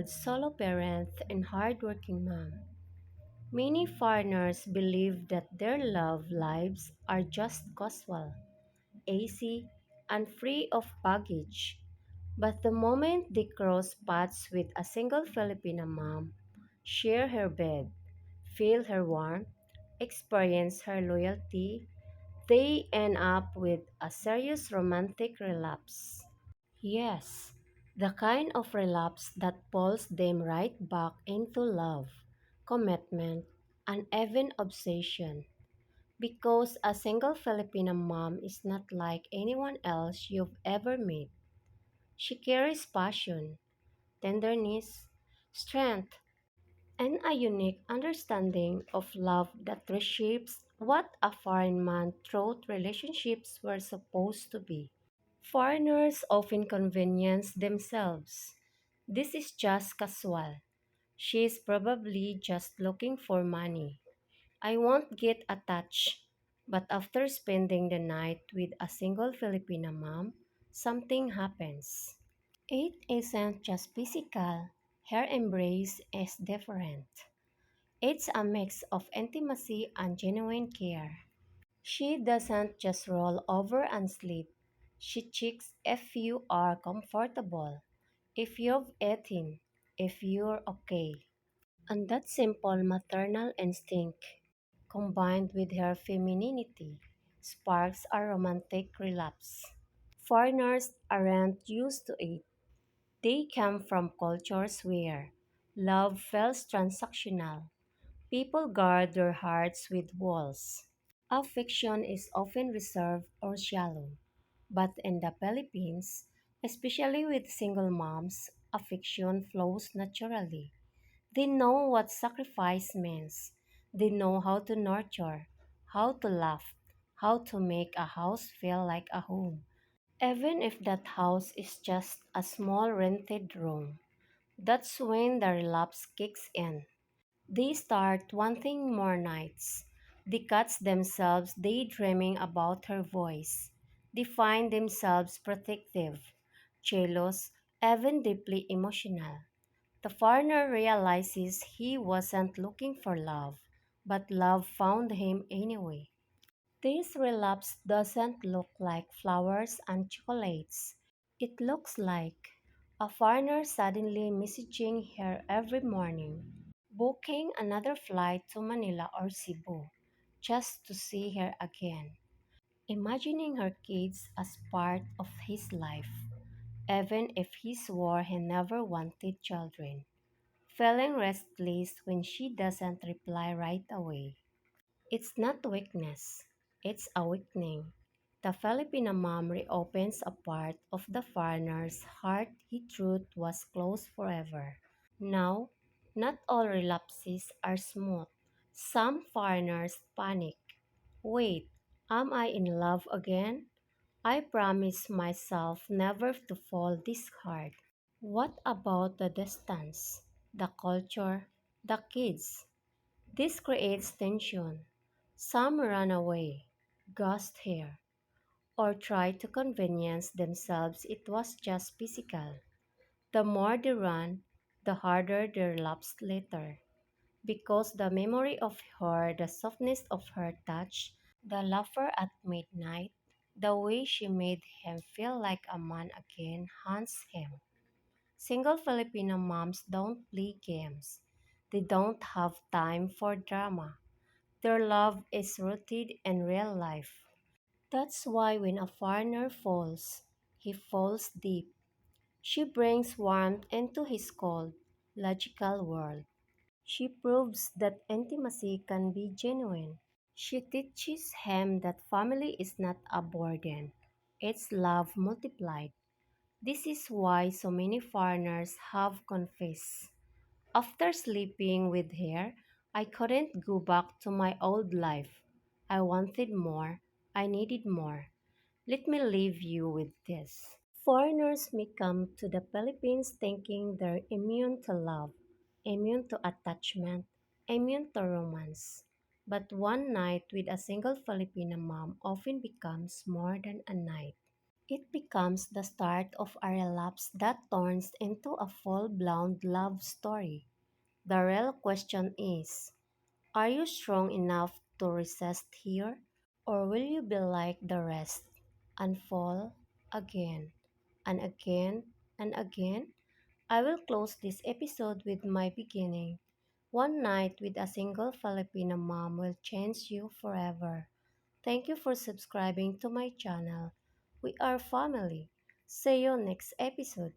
child, solo parent, and hardworking mom. Many foreigners believe that their love lives are just casual, easy, and free of baggage. But the moment they cross paths with a single Filipino mom, share her bed, feel her warmth, experience her loyalty, they end up with a serious romantic relapse. Yes, the kind of relapse that pulls them right back into love, commitment, and even obsession. Because a single Filipino mom is not like anyone else you've ever met. She carries passion, tenderness, strength, and a unique understanding of love that reshapes what a foreign man thought relationships were supposed to be. Foreigners often convenience themselves. This is just casual. She is probably just looking for money. I won't get attached. But after spending the night with a single Filipino mom, something happens. It isn't just physical, her embrace is different. It's a mix of intimacy and genuine care. She doesn't just roll over and sleep. She checks if you are comfortable, if you've eaten, if you're okay. And that simple maternal instinct, combined with her femininity, sparks a romantic relapse. Foreigners aren't used to it. They come from cultures where love feels transactional. People guard their hearts with walls. Affection is often reserved or shallow, but in the Philippines, especially with single moms, affection flows naturally. They know what sacrifice means. They know how to nurture, how to laugh, how to make a house feel like a home. Even if that house is just a small rented room, that's when the relapse kicks in. They start wanting more nights. They catch themselves daydreaming about her voice. They find themselves protective, jealous, even deeply emotional. The foreigner realizes he wasn't looking for love, but love found him anyway. This relapse doesn't look like flowers and chocolates. It looks like a foreigner suddenly messaging her every morning, booking another flight to Manila or Cebu just to see her again, imagining her kids as part of his life, even if he swore he never wanted children, feeling restless when she doesn't reply right away. It's not weakness, it's awakening. The Filipino mom reopens a part of the foreigner's heart he thought was closed forever. Now, not all relapses are smooth. Some foreigners panic. Wait, am I in love again? I promised myself never to fall this hard. What about the distance, the culture, the kids? This creates tension. Some run away, ghost here, or try to convenience themselves it was just physical. The more they run, the harder they relapse later. Because the memory of her, the softness of her touch, the laughter at midnight, the way she made him feel like a man again haunts him. Single Filipino moms don't play games. They don't have time for drama. Their love is rooted in real life. That's why when a foreigner falls, he falls deep. She brings warmth into his cold, logical world. She proves that intimacy can be genuine. She teaches him that family is not a burden, it's love multiplied. This is why so many foreigners have confessed. After sleeping with her, I couldn't go back to my old life. I wanted more. I needed more. Let me leave you with this. Foreigners may come to the Philippines thinking they're immune to love, immune to attachment, immune to romance. But one night with a single Filipino mom often becomes more than a night. It becomes the start of a relapse that turns into a full blown love story. The real question is, are you strong enough to resist here? Or will you be like the rest and fall again and again and again? I will close this episode with my beginning. One night with a single Filipino mom will change you forever. Thank you for subscribing to my channel. We are family. See you next episode.